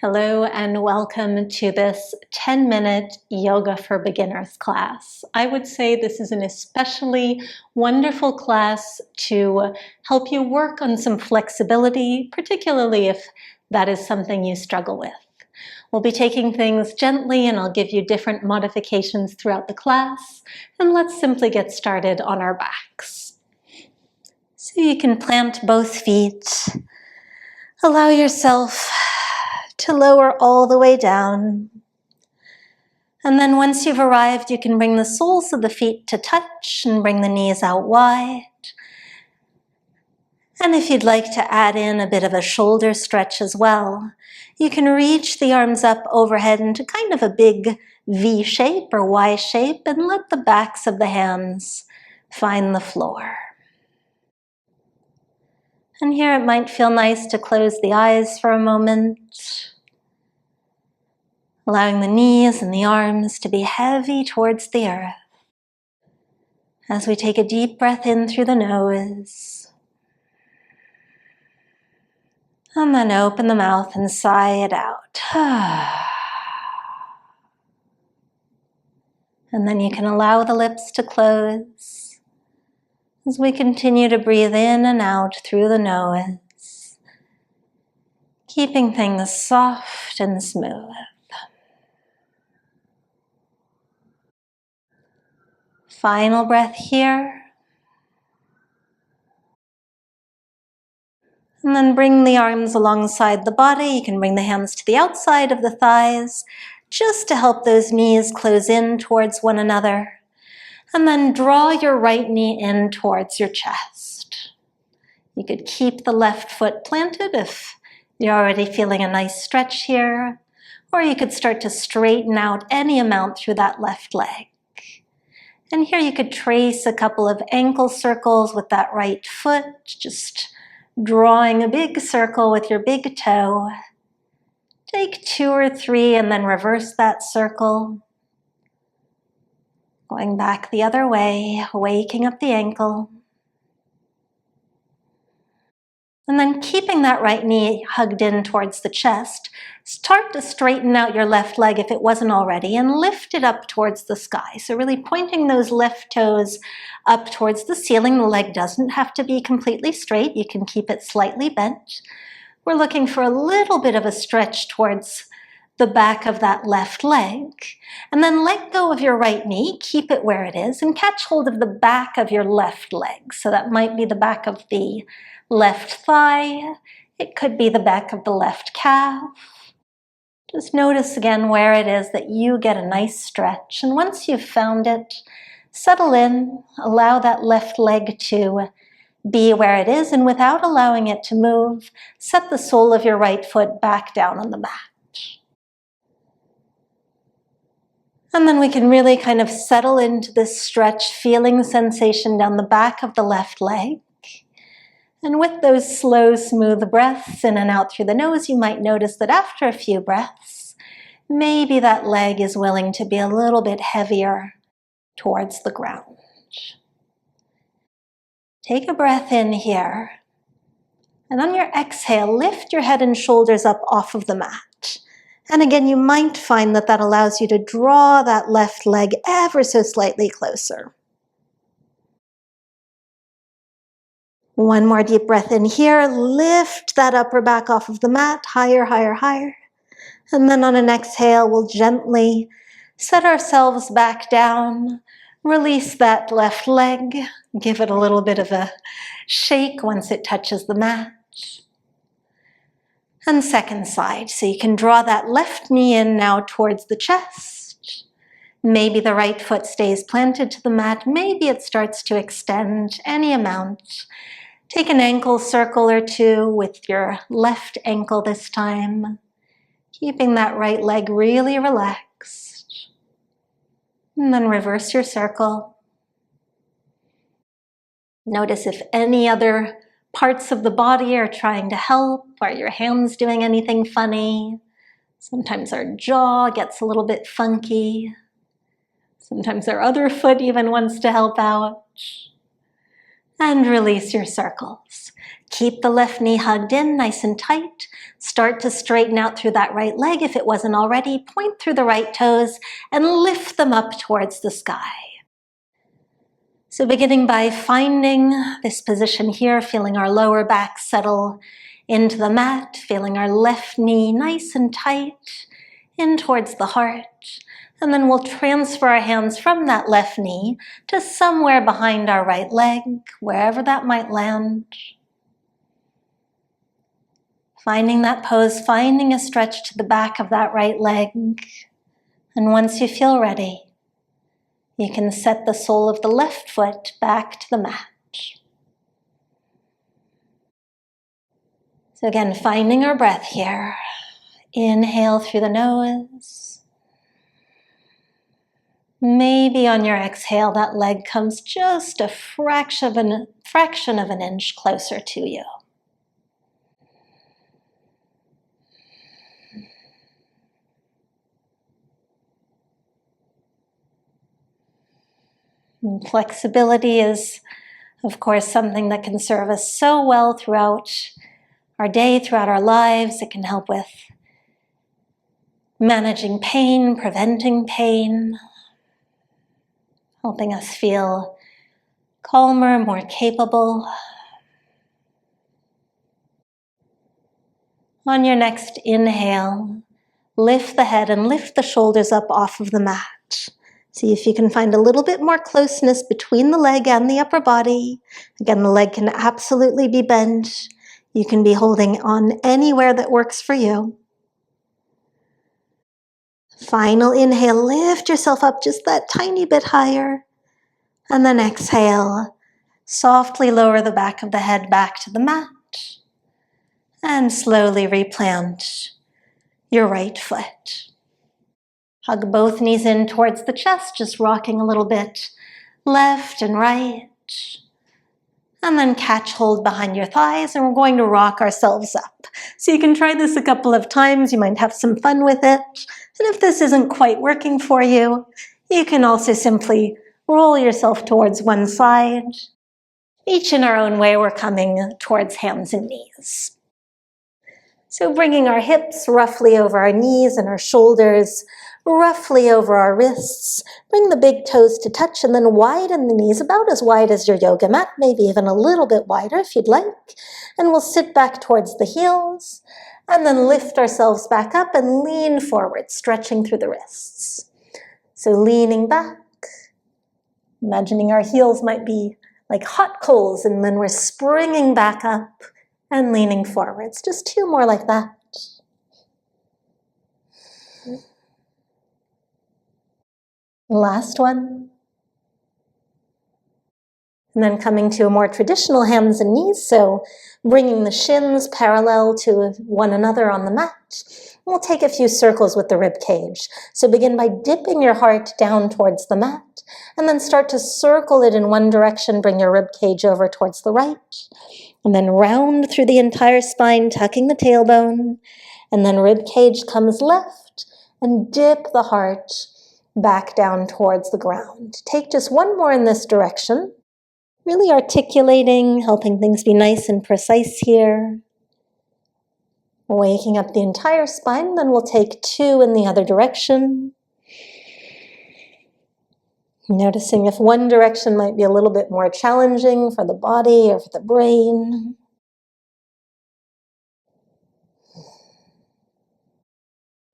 Hello and welcome to this 10-minute Yoga for Beginners class. I would say this is an especially wonderful class to help you work on some flexibility, particularly if that is something you struggle with. We'll be taking things gently and I'll give you different modifications throughout the class. And let's simply get started on our backs. So you can plant both feet. Allow yourself to lower all the way down. And then once you've arrived, you can bring the soles of the feet to touch and bring the knees out wide. And if you'd like to add in a bit of a shoulder stretch as well, you can reach the arms up overhead into kind of a big V shape or Y shape and let the backs of the hands find the floor. And here it might feel nice to close the eyes for a moment, allowing the knees and the arms to be heavy towards the earth. As we take a deep breath in through the nose, and then open the mouth and sigh it out. And then you can allow the lips to close as we continue to breathe in and out through the nose, keeping things soft and smooth. Final breath here. And then bring the arms alongside the body. You can bring the hands to the outside of the thighs, just to help those knees close in towards one another. And then draw your right knee in towards your chest. You could keep the left foot planted if you're already feeling a nice stretch here, or you could start to straighten out any amount through that left leg. And here you could trace a couple of ankle circles with that right foot, just drawing a big circle with your big toe. Take 2 or 3 and then reverse that circle. Going back the other way, waking up the ankle. And then keeping that right knee hugged in towards the chest, start to straighten out your left leg if it wasn't already and lift it up towards the sky. So really pointing those left toes up towards the ceiling. The leg doesn't have to be completely straight. You can keep it slightly bent. We're looking for a little bit of a stretch towards the back of that left leg. And then let go of your right knee, keep it where it is, and catch hold of the back of your left leg. So that might be the back of the left thigh. It could be the back of the left calf. Just notice again where it is that you get a nice stretch. And once you've found it, settle in, allow that left leg to be where it is, and without allowing it to move, set the sole of your right foot back down on the mat. And then we can really kind of settle into this stretch, feeling the sensation down the back of the left leg. And with those slow, smooth breaths in and out through the nose, you might notice that after a few breaths, maybe that leg is willing to be a little bit heavier towards the ground. Take a breath in here. And on your exhale, lift your head and shoulders up off of the mat. And again, you might find that that allows you to draw that left leg ever so slightly closer. One more deep breath in here. Lift that upper back off of the mat, higher, higher, higher. And then on an exhale, we'll gently set ourselves back down. Release that left leg. Give it a little bit of a shake once it touches the mat. And second side, so you can draw that left knee in now towards the chest. Maybe the right foot stays planted to the mat. Maybe it starts to extend any amount. Take an ankle circle or 2 with your left ankle this time, keeping that right leg really relaxed. And then reverse your circle. Notice if any other parts of the body are trying to help. Are your hands doing anything funny? Sometimes our jaw gets a little bit funky. Sometimes our other foot even wants to help out. And release your circles. Keep the left knee hugged in, nice and tight. Start to straighten out through that right leg if it wasn't already. Point through the right toes and lift them up towards the sky. So beginning by finding this position here, feeling our lower back settle into the mat, feeling our left knee nice and tight in towards the heart. And then we'll transfer our hands from that left knee to somewhere behind our right leg, wherever that might land. Finding that pose, finding a stretch to the back of that right leg. And once you feel ready, you can set the sole of the left foot back to the mat. So again, finding our breath here. Inhale through the nose. Maybe on your exhale, that leg comes just a fraction of an inch closer to you. And flexibility is, of course, something that can serve us so well throughout our day, throughout our lives. It can help with managing pain, preventing pain, helping us feel calmer, more capable. On your next inhale, lift the head and lift the shoulders up off of the mat. See if you can find a little bit more closeness between the leg and the upper body. Again, the leg can absolutely be bent. You can be holding on anywhere that works for you. Final inhale, lift yourself up just that tiny bit higher. And then exhale, softly lower the back of the head back to the mat. And slowly replant your right foot. Hug both knees in towards the chest, just rocking a little bit left and right. And then catch hold behind your thighs, and we're going to rock ourselves up. So you can try this a couple of times. You might have some fun with it. And if this isn't quite working for you, you can also simply roll yourself towards one side. Each in our own way, we're coming towards hands and knees. So bringing our hips roughly over our knees and our shoulders roughly over our wrists. Bring the big toes to touch and then widen the knees about as wide as your yoga mat, maybe even a little bit wider if you'd like. And we'll sit back towards the heels and then lift ourselves back up and lean forward, stretching through the wrists. So leaning back, imagining our heels might be like hot coals, and then we're springing back up and leaning forwards. Just two more like that. Last one. And then coming to a more traditional hands and knees, so bringing the shins parallel to one another on the mat. We'll take a few circles with the rib cage. So begin by dipping your heart down towards the mat, and then start to circle it in one direction. Bring your rib cage over towards the right, and then round through the entire spine, tucking the tailbone, and then rib cage comes left, and dip the heart back down towards the ground. Take just one more in this direction. Really articulating, helping things be nice and precise here. Waking up the entire spine, then we'll take two in the other direction. Noticing if one direction might be a little bit more challenging for the body or for the brain.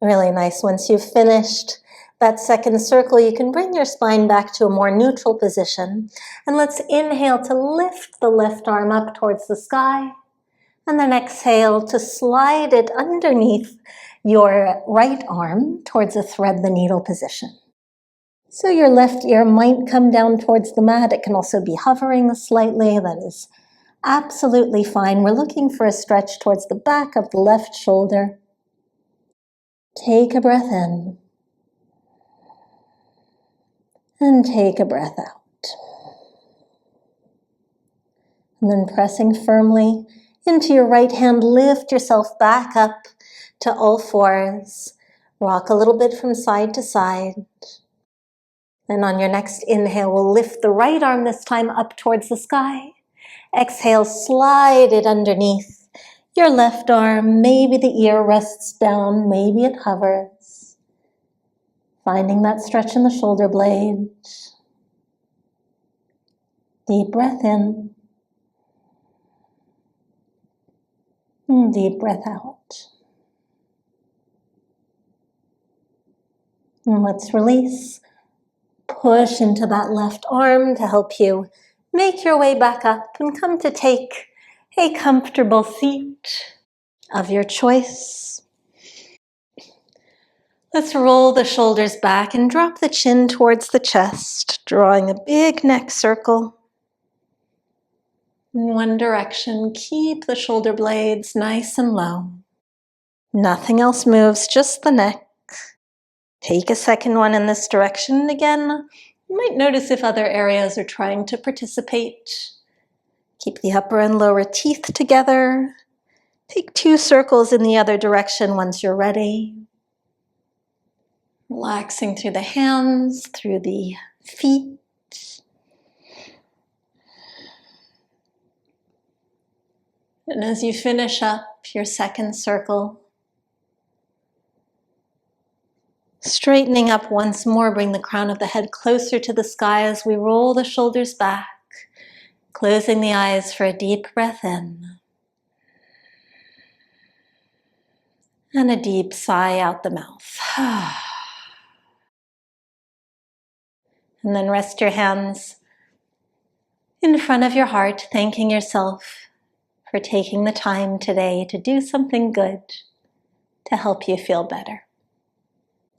Really nice. Once you've finished that second circle, you can bring your spine back to a more neutral position. And let's inhale to lift the left arm up towards the sky. And then exhale to slide it underneath your right arm towards a thread the needle position. So your left ear might come down towards the mat. It can also be hovering slightly. That is absolutely fine. We're looking for a stretch towards the back of the left shoulder. Take a breath in. And take a breath out. And then pressing firmly into your right hand, lift yourself back up to all fours. Rock a little bit from side to side. And on your next inhale, we'll lift the right arm this time up towards the sky. Exhale, slide it underneath your left arm. Maybe the ear rests down, maybe it hovers. Finding that stretch in the shoulder blade. Deep breath in. And deep breath out. And let's release. Push into that left arm to help you make your way back up and come to take a comfortable seat of your choice. Let's roll the shoulders back and drop the chin towards the chest, drawing a big neck circle. In one direction, keep the shoulder blades nice and low. Nothing else moves, just the neck. Take a second one in this direction. Again, you might notice if other areas are trying to participate. Keep the upper and lower teeth together. Take 2 circles in the other direction once you're ready. Relaxing through the hands, through the feet. And as you finish up your second circle, straightening up once more, bring the crown of the head closer to the sky as we roll the shoulders back, closing the eyes for a deep breath in. And a deep sigh out the mouth. And then rest your hands in front of your heart, thanking yourself for taking the time today to do something good to help you feel better.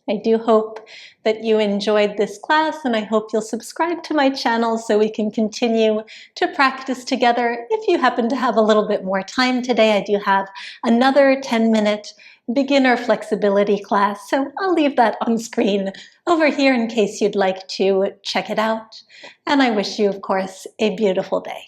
I do hope that you enjoyed this class, and I hope you'll subscribe to my channel so we can continue to practice together. If you happen to have a little bit more time today, I do have another 10-minute beginner flexibility class, so I'll leave that on screen over here in case you'd like to check it out. And I wish you, of course, a beautiful day.